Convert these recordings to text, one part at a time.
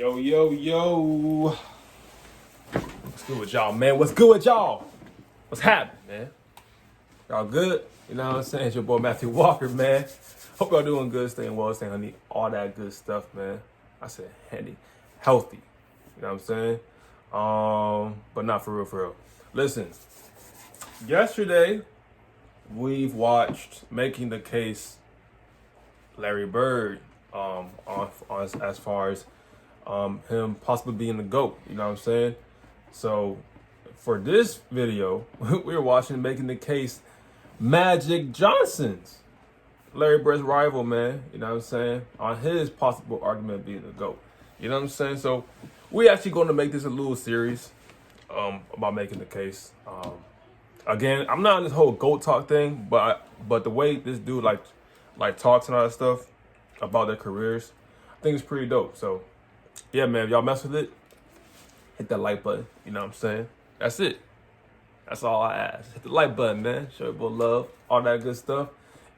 Yo, yo, yo. What's good with y'all, man? What's good with y'all? What's happening, man? Y'all good? You know what I'm saying? It's your boy Matthew Walker, man. Hope y'all doing good, staying well, staying healthy, all that good stuff, man. I said handy, healthy. You know what I'm saying? But not for real, for real. Listen, yesterday we've watched Making the Case Larry Bird as far as him possibly being the GOAT, you know what I'm saying? So for this video, we were watching Making the Case Magic Johnson's Larry Bird's rival, man, you know what I'm saying? On his possible argument of being the GOAT. You know what I'm saying? So we actually going to make this a little series about making the case. Again, I'm not on this whole GOAT talk thing, but the way this dude like talks and all that stuff about their careers, I think it's pretty dope. So yeah, man, if y'all mess with it, hit that like button. You know what I'm saying? That's it. That's all I ask. Hit the like button, man. Show your boy love, all that good stuff.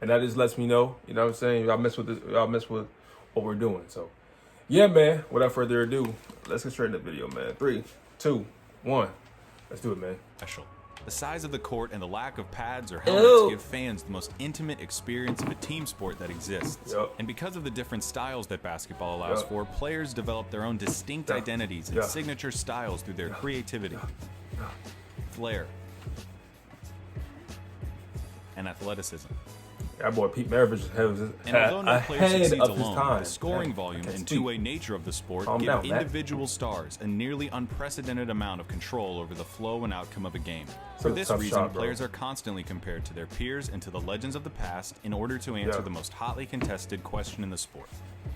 And that just lets me know, you know what I'm saying? Y'all mess with this, y'all mess with what we're doing. So yeah, man, without further ado, let's get straight into the video, man. 3, 2, 1. Let's do it, man. Special. The size of the court and the lack of pads or helmets give fans the most intimate experience of a team sport that exists. Yep. And because of the different styles that basketball allows for, players develop their own distinct identities and signature styles through their creativity, flair, and athleticism. That boy Pete Maravich has And although no player ahead succeeds of his alone, time. the scoring volume and two-way nature of the sport Calm give down, Matt. individual stars a nearly unprecedented amount of control over the flow and outcome of a game. For That's a this tough reason, shot, bro. players are constantly compared to their peers and to the legends of the past in order to answer the most hotly contested question in the sport.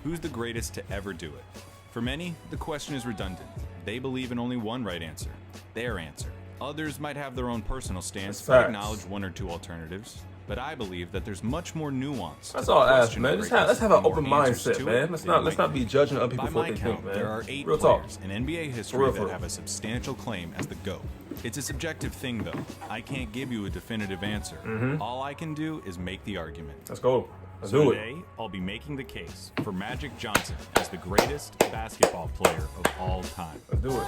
Who's the greatest to ever do it? For many, the question is redundant. They believe in only one right answer, their answer. Others might have their own personal stance, but acknowledge one or two alternatives. But I believe that there's much more nuance. That's all I ask, man. Let's have an open mindset, man. Let's not be judging other people for what they think, man. There are 8 Real talk. players in NBA history that have a substantial claim as the GOAT. It's a subjective thing, though. I can't give you a definitive answer. All I can do is make the argument. Let's go. Let's So do today, it. I'll be making the case for Magic Johnson as the greatest basketball player of all time. Let's do it.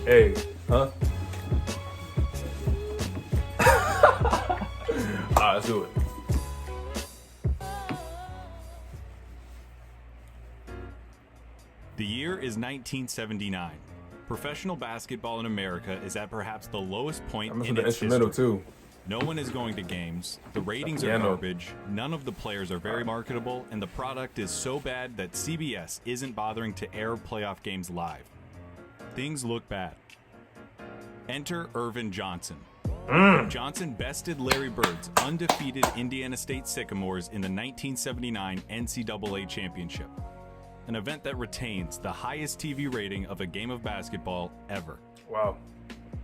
Hey, huh? All right, let's do it. The year is 1979. Professional basketball in America is at perhaps the lowest point I'm in listening to the its instrumental history. too. No one is going to games, the ratings are Piano. garbage, none of the players are very marketable, and the product is so bad that CBS isn't bothering to air playoff games live. Things look bad. Enter Irvin Johnson. Johnson bested Larry Bird's undefeated Indiana State Sycamores in the 1979 NCAA Championship, an event that retains the highest TV rating of a game of basketball ever. Wow.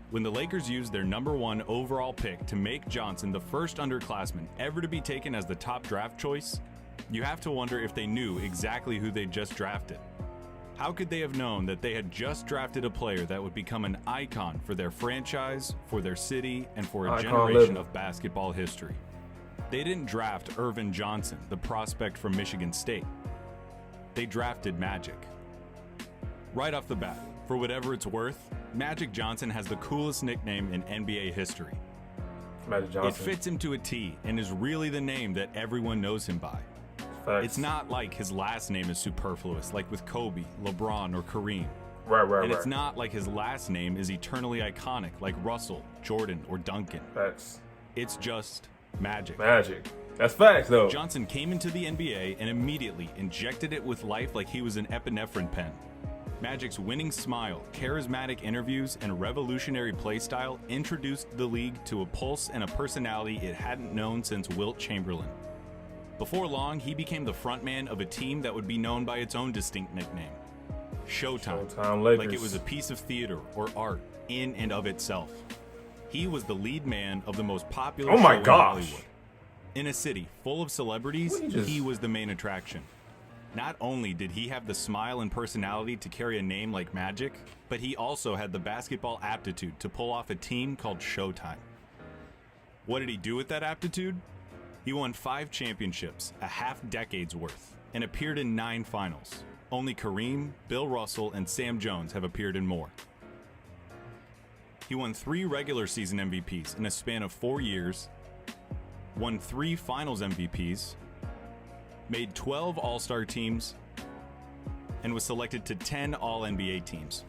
When the Lakers used their #1 overall pick to make Johnson the first underclassman ever to be taken as the top draft choice, you have to wonder if they knew exactly who they just drafted. How could they have known that they had just drafted a player that would become an icon for their franchise, for their city, and for a generation of basketball history? They didn't draft Irvin Johnson, the prospect from Michigan State. They drafted Magic. Right off the bat, for whatever it's worth, Magic Johnson has the coolest nickname in NBA history. Magic Johnson. It fits him to a T and is really the name that everyone knows him by. Facts. It's not like his last name is superfluous, like with Kobe, LeBron, or Kareem. Right. And it's not like his last name is eternally iconic, like Russell, Jordan, or Duncan. Facts. It's just Magic. Magic. That's facts, though. Johnson came into the NBA and immediately injected it with life like he was an epinephrine pen. Magic's winning smile, charismatic interviews, and revolutionary play style introduced the league to a pulse and a personality it hadn't known since Wilt Chamberlain. Before long, he became the frontman of a team that would be known by its own distinct nickname, Showtime. Showtime Lakers. Like it was a piece of theater or art in and of itself. He was the lead man of the most popular show in Hollywood. In a city full of celebrities, he was the main attraction. Not only did he have the smile and personality to carry a name like Magic, but he also had the basketball aptitude to pull off a team called Showtime. What did he do with that aptitude? He won 5 championships, a half-decade's worth. and appeared in 9 finals. Only Kareem, Bill Russell, and Sam Jones have appeared in more. He won 3 regular season MVPs in a span of 4 years, won 3 finals MVPs, made 12 All-Star teams, and was selected to 10 All-NBA teams.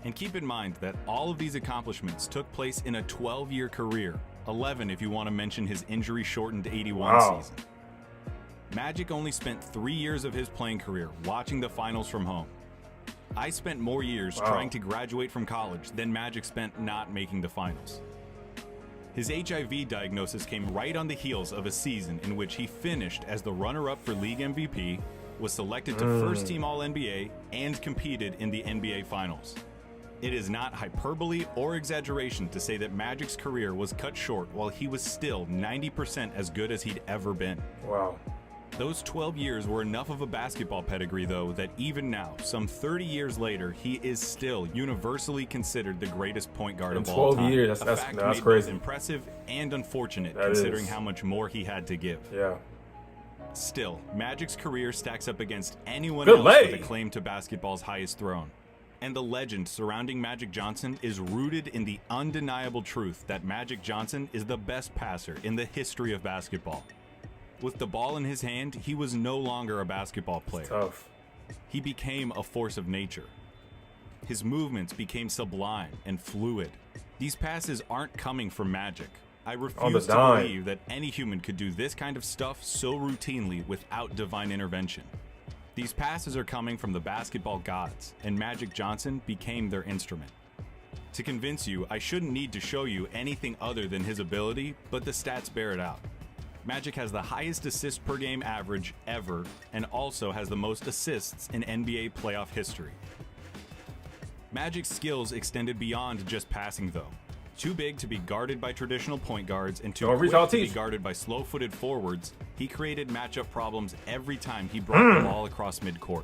And keep in mind that all of these accomplishments took place in a 12-year career, 11 if you want to mention his injury-shortened 81 season. Magic only spent 3 years of his playing career watching the finals from home. I spent more years trying to graduate from college than Magic spent not making the finals. His HIV diagnosis came right on the heels of a season in which he finished as the runner-up for league MVP, was selected to first-team All-NBA, and competed in the NBA Finals. It is not hyperbole or exaggeration to say that Magic's career was cut short while he was still 90% as good as he'd ever been. Wow. Those 12 years were enough of a basketball pedigree, though, that even now, some 30 years later, he is still universally considered the greatest point guard of all time. 12 years, that's made crazy. both impressive and unfortunate, That considering is. how much more he had to give. Yeah. Still, Magic's career stacks up against anyone Good else lay. with a claim to basketball's highest throne. And the legend surrounding Magic Johnson is rooted in the undeniable truth that Magic Johnson is the best passer in the history of basketball. With the ball in his hand, he was no longer a basketball player. Tough. He became a force of nature. His movements became sublime and fluid. These passes aren't coming from Magic. I refuse to dime. believe that any human could do this kind of stuff so routinely without divine intervention. These passes are coming from the basketball gods, and Magic Johnson became their instrument. To convince you, I shouldn't need to show you anything other than his ability, but the stats bear it out. Magic has the highest assist per game average ever, and also has the most assists in NBA playoff history. Magic's skills extended beyond just passing, though. Too big to be guarded by traditional point guards and too quick to be guarded by slow-footed forwards, he created matchup problems every time he brought the ball across midcourt.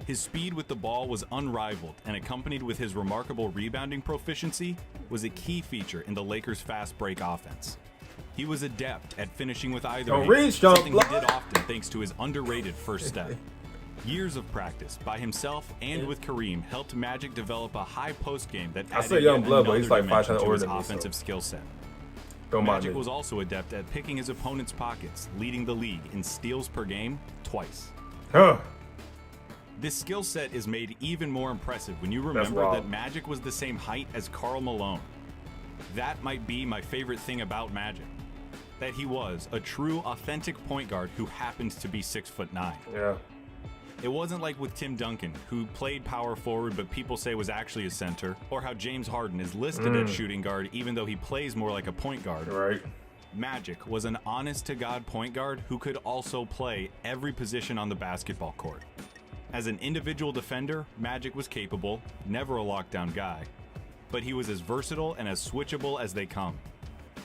His speed with the ball was unrivaled, and accompanied with his remarkable rebounding proficiency, was a key feature in the Lakers' fast break offense. He was adept at finishing with either hand, something he did often thanks to his underrated first step. Years of practice by himself and with Kareem helped Magic develop a high post game that added yet another dimension to his offensive skill set. Magic was also adept at picking his opponent's pockets, leading the league in steals per game twice. This skill set is made even more impressive when you remember that Magic was the same height as Karl Malone. That might be my favorite thing about Magic. That he was a true, authentic point guard who happened to be 6'9". Yeah. It wasn't like with Tim Duncan, who played power forward but people say was actually a center, or how James Harden is listed at shooting guard even though he plays more like a point guard. Right. Magic was an honest-to-God point guard who could also play every position on the basketball court. As an individual defender, Magic was capable, never a lockdown guy, but he was as versatile and as switchable as they come.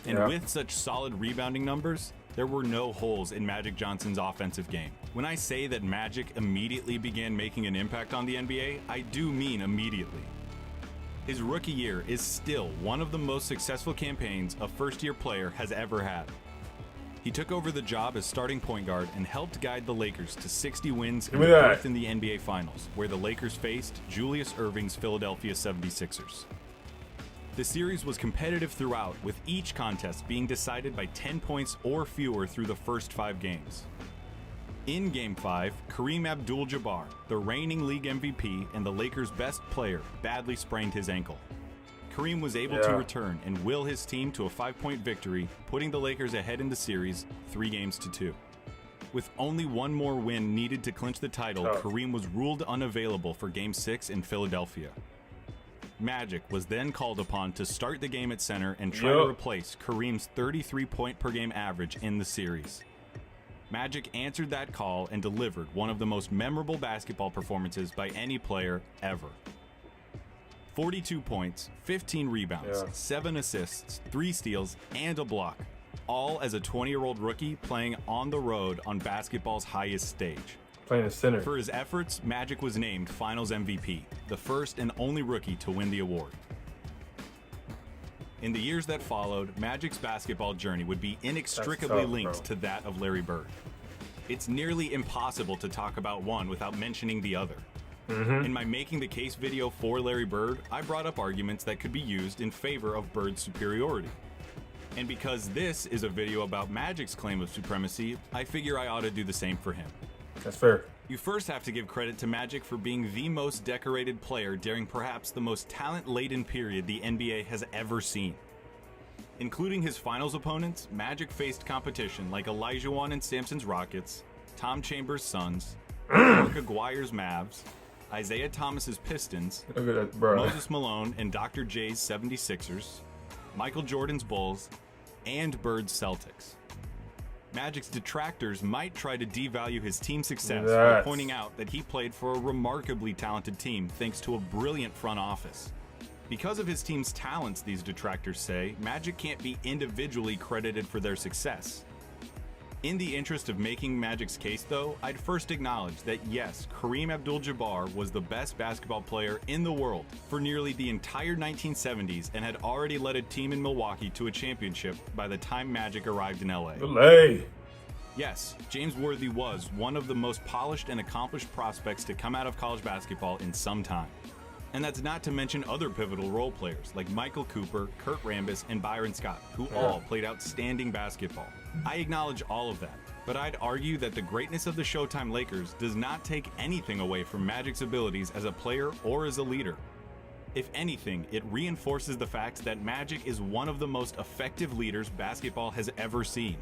And with such solid rebounding numbers, there were no holes in Magic Johnson's offensive game. When I say that Magic immediately began making an impact on the NBA, I do mean immediately. His rookie year is still one of the most successful campaigns a first-year player has ever had. He took over the job as starting point guard and helped guide the Lakers to 60 wins and berth in the NBA Finals, where the Lakers faced Julius Erving's Philadelphia 76ers. The series was competitive throughout, with each contest being decided by 10 points or fewer through the first 5 games. In Game 5, Kareem Abdul-Jabbar, the reigning league MVP and the Lakers' best player, badly sprained his ankle. Kareem was able to return and will his team to a 5-point victory, putting the Lakers ahead in the series 3-2. With only one more win needed to clinch the title, Kareem was ruled unavailable for Game 6 in Philadelphia. Magic was then called upon to start the game at center and try to replace Kareem's 33-point per game average in the series. Magic answered that call and delivered one of the most memorable basketball performances by any player ever. 42 points, 15 rebounds, 7 assists, 3 steals, and a block, all as a 20-year-old rookie playing on the road on basketball's highest stage. Playing the center. For his efforts, Magic was named Finals MVP, the first and only rookie to win the award. In the years that followed, Magic's basketball journey would be inextricably linked to that of Larry Bird. It's nearly impossible to talk about one without mentioning the other. In my Making the Case video for Larry Bird, I brought up arguments that could be used in favor of Bird's superiority. And because this is a video about Magic's claim of supremacy, I figure I ought to do the same for him. That's fair. You first have to give credit to Magic for being the most decorated player during perhaps the most talent-laden period the NBA has ever seen. Including his finals opponents, Magic faced competition like Olajuwon and Sampson's Rockets, Tom Chambers' Suns, Mark Aguirre's Mavs, Isaiah Thomas's Pistons, Look at that, bro. Moses Malone and Dr. J's 76ers, Michael Jordan's Bulls, and Bird's Celtics. Magic's detractors might try to devalue his team success by pointing out that he played for a remarkably talented team thanks to a brilliant front office. Because of his team's talents, these detractors say, Magic can't be individually credited for their success. In the interest of making Magic's case, though, I'd first acknowledge that yes, Kareem Abdul-Jabbar was the best basketball player in the world for nearly the entire 1970s and had already led a team in Milwaukee to a championship by the time Magic arrived in LA. Yes, James Worthy was one of the most polished and accomplished prospects to come out of college basketball in some time. And that's not to mention other pivotal role players like Michael Cooper, Kurt Rambis, and Byron Scott, who all played outstanding basketball. I acknowledge all of that, but I'd argue that the greatness of the Showtime Lakers does not take anything away from Magic's abilities as a player or as a leader. If anything, it reinforces the fact that Magic is one of the most effective leaders basketball has ever seen.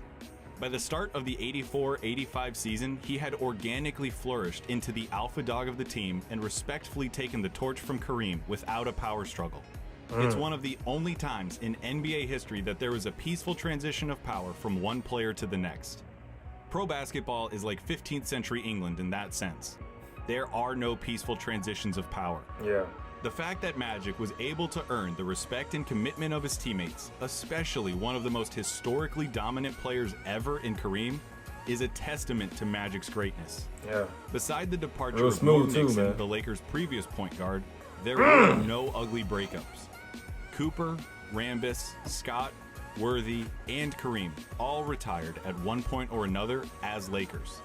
By the start of the 84-85 season, he had organically flourished into the alpha dog of the team and respectfully taken the torch from Kareem without a power struggle. It's one of the only times in NBA history that there was a peaceful transition of power from one player to the next. Pro basketball is like 15th century England in that sense. There are no peaceful transitions of power. The fact that Magic was able to earn the respect and commitment of his teammates, especially one of the most historically dominant players ever in Kareem, is a testament to Magic's greatness. Beside the departure of Mo Nixon, the Lakers' previous point guard, there were no ugly breakups. Cooper, Rambis, Scott, Worthy, and Kareem all retired at one point or another as Lakers.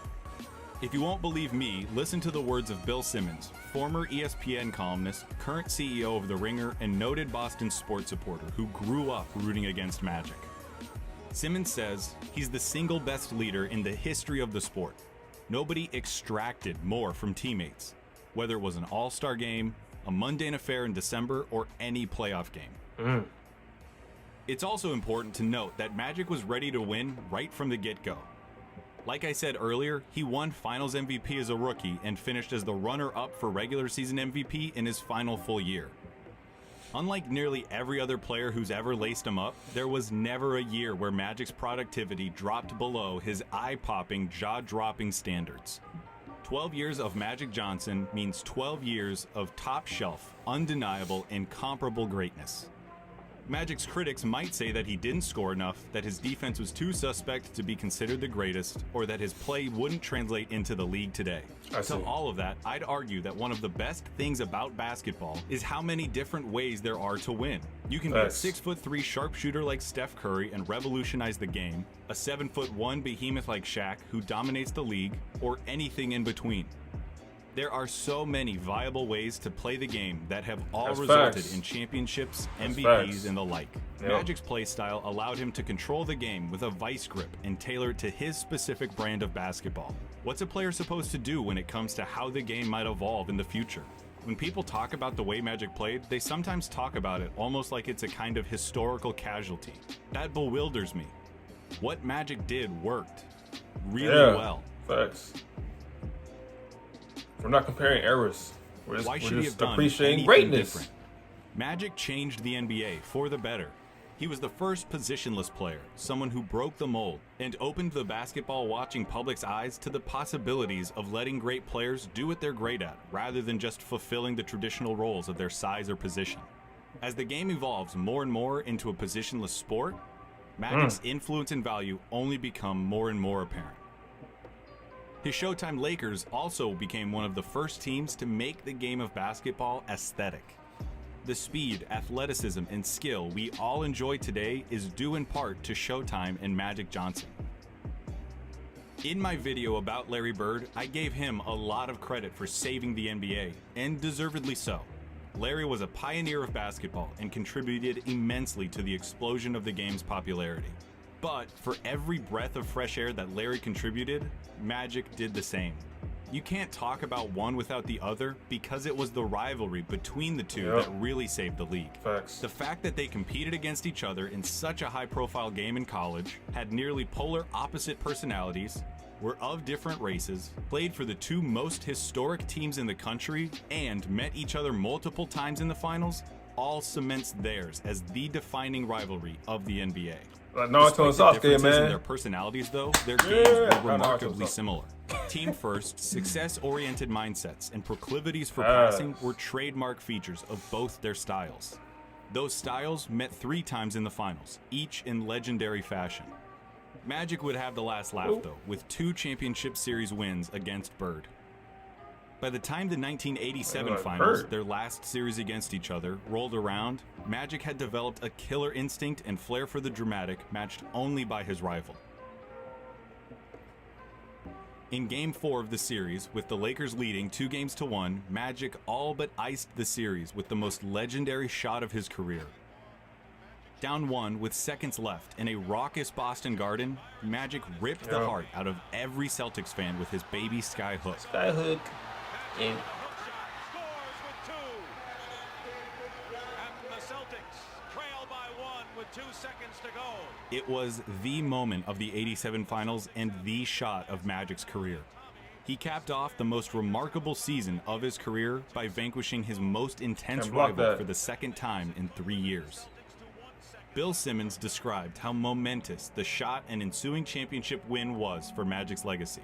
If you won't believe me, listen to the words of Bill Simmons, former ESPN columnist, current CEO of The Ringer, and noted Boston sports supporter who grew up rooting against Magic. Simmons says, he's the single best leader in the history of the sport. Nobody extracted more from teammates, whether it was an all-star game, a mundane affair in December, or any playoff game. It's also important to note that Magic was ready to win right from the get-go. Like I said earlier, he won Finals MVP as a rookie and finished as the runner-up for regular season MVP in his final full year. Unlike nearly every other player who's ever laced him up, there was never a year where Magic's productivity dropped below his eye-popping, jaw-dropping standards. 12 years of Magic Johnson means 12 years of top-shelf, undeniable, incomparable greatness. Magic's critics might say that he didn't score enough, that his defense was too suspect to be considered the greatest, or that his play wouldn't translate into the league today. To all of that, I'd argue that one of the best things about basketball is how many different ways there are to win. You can be a 6'3" sharpshooter like Steph Curry and revolutionize the game, a 7'1" behemoth like Shaq who dominates the league, or anything in between. There are so many viable ways to play the game that have all resulted in championships, MVPs, and the like. Magic's play style allowed him to control the game with a vice grip and tailor it to his specific brand of basketball. What's a player supposed to do when it comes to how the game might evolve in the future? When people talk about the way Magic played, they sometimes talk about it almost like it's a kind of historical casualty. That bewilders me. What Magic did worked really well. We're not comparing eras. Why should he have done appreciating greatness? Different? Magic changed the NBA for the better. He was the first positionless player, someone who broke the mold and opened the basketball-watching public's eyes to the possibilities of letting great players do what they're great at, rather than just fulfilling the traditional roles of their size or position. As the game evolves more and more into a positionless sport, Magic's influence and value only become more and more apparent. His Showtime Lakers also became one of the first teams to make the game of basketball aesthetic. The speed, athleticism, and skill we all enjoy today is due in part to Showtime and Magic Johnson. In my video about Larry Bird, I gave him a lot of credit for saving the NBA, and deservedly so. Larry was a pioneer of basketball and contributed immensely to the explosion of the game's popularity. But for every breath of fresh air that Larry contributed, Magic did the same. You can't talk about one without the other because it was the rivalry between the two that really saved the league. Facts. The fact that they competed against each other in such a high-profile game in college, had nearly polar opposite personalities, were of different races, played for the two most historic teams in the country, and met each other multiple times in the finals, all cements theirs as the defining rivalry of the NBA. Like Naruto and Sasuke, man. In their personalities, though, their games were remarkably similar. Team-first, success-oriented mindsets and proclivities for passing were trademark features of both their styles. Those styles met 3 times in the finals, each in legendary fashion. Magic would have the last laugh, though, with 2 championship series wins against Bird. By the time the 1987 finals, their last series against each other, rolled around, Magic had developed a killer instinct and flair for the dramatic matched only by his rival. In Game 4 of the series, with the Lakers leading 2-1, Magic all but iced the series with the most legendary shot of his career. Down 1 with seconds left in a raucous Boston Garden, Magic ripped the heart out of every Celtics fan with his baby skyhook. Skyhook. And the Celtics trail by 1 with 2 seconds to go. It was the moment of the '87 finals and the shot of Magic's career. He capped off the most remarkable season of his career by vanquishing his most intense rival for the second time in 3 years. Bill Simmons described how momentous the shot and ensuing championship win was for Magic's legacy.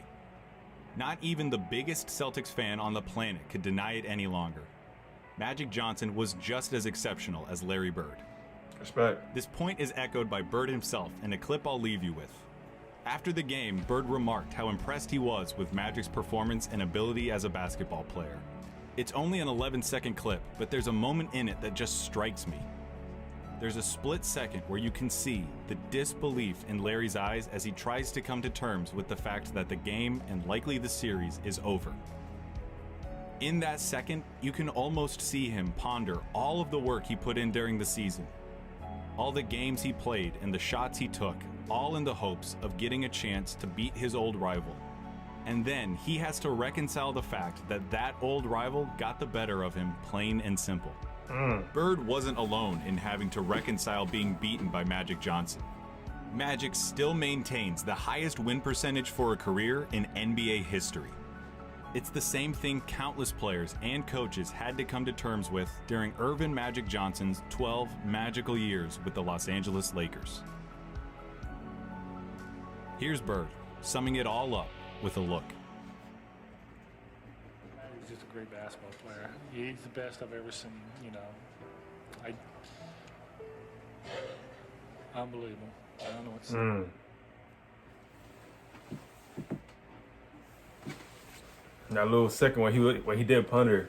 Not even the biggest Celtics fan on the planet could deny it any longer. Magic Johnson was just as exceptional as Larry Bird. Respect. This point is echoed by Bird himself in a clip I'll leave you with. After the game, Bird remarked how impressed he was with Magic's performance and ability as a basketball player. It's only an 11-second clip, but there's a moment in it that just strikes me. There's a split second where you can see the disbelief in Larry's eyes as he tries to come to terms with the fact that the game, and likely the series, is over. In that second, you can almost see him ponder all of the work he put in during the season. All the games he played and the shots he took, all in the hopes of getting a chance to beat his old rival. And then he has to reconcile the fact that that old rival got the better of him, plain and simple. Bird wasn't alone in having to reconcile being beaten by Magic Johnson. Magic still maintains the highest win percentage for a career in NBA history. It's the same thing countless players and coaches had to come to terms with during Earvin Magic Johnson's 12 magical years with the Los Angeles Lakers. Here's Bird, summing it all up with a look. He's just a great basketball player. He's the best I've ever seen, you know. Unbelievable. I don't know what to say. That little second when he did ponder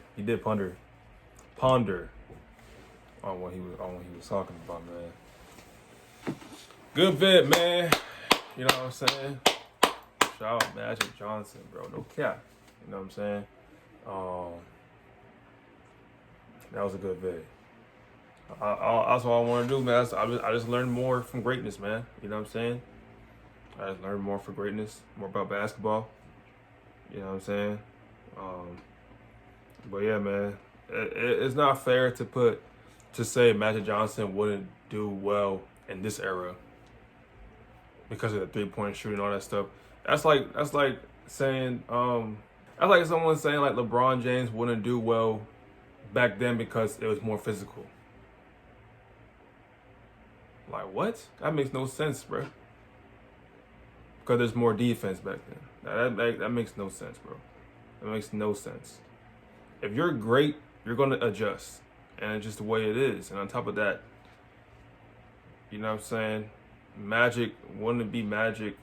on what he was talking about, man. Good vid, man. You know what I'm saying? Shout out Magic Johnson, bro. No cap. You know what I'm saying? That was a good vid. That's what I want to do, man. I just learned more from greatness, man. You know what I'm saying? I just learned more from greatness, more about basketball. You know what I'm saying? But yeah, man, it's not fair to say Magic Johnson wouldn't do well in this era because of the 3-point shooting and all that stuff. That's like saying that's like someone saying like LeBron James wouldn't do well back then because it was more physical. Like what? That makes no sense, bro. Because there's more defense back then. That makes no sense, bro. That makes no sense. If you're great, you're going to adjust. And it's just the way it is. And on top of that, you know what I'm saying? Magic wouldn't be Magic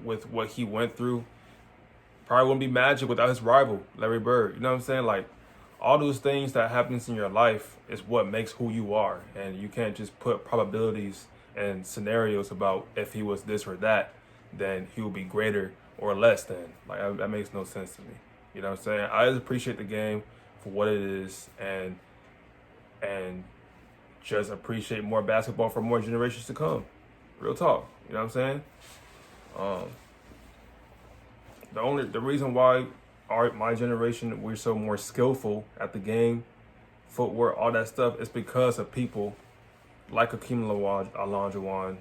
with what he went through. Probably wouldn't be Magic without his rival, Larry Bird. You know what I'm saying? Like, all those things that happens in your life is what makes who you are. And you can't just put probabilities and scenarios about if he was this or that then he will be greater or less than. Like, that makes no sense to me. You know what I'm saying? I just appreciate the game for what it is, and just appreciate more basketball for more generations to come. Real talk. You know what I'm saying? The reason why my generation, we're so more skillful at the game, footwork, all that stuff, is because of people like Akeem Olajuwon,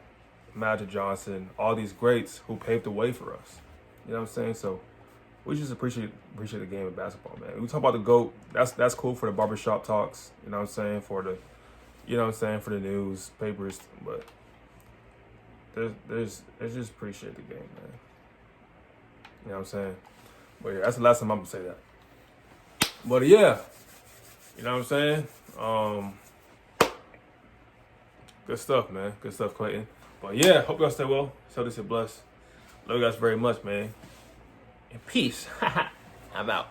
Magic Johnson, all these greats who paved the way for us. You know what I'm saying? So we just appreciate the game of basketball, man. We talk about the GOAT. That's cool for the barbershop talks. You know what I'm saying? For the, you know what I'm saying, for the newspapers. But there's just appreciate the game, man. You know what I'm saying? But yeah, that's the last time I'm gonna say that. But yeah, you know what I'm saying? Good stuff, man. Good stuff, Clayton. But yeah, hope y'all stay well. So this is blessed. Love you guys very much, man. And peace. I'm out.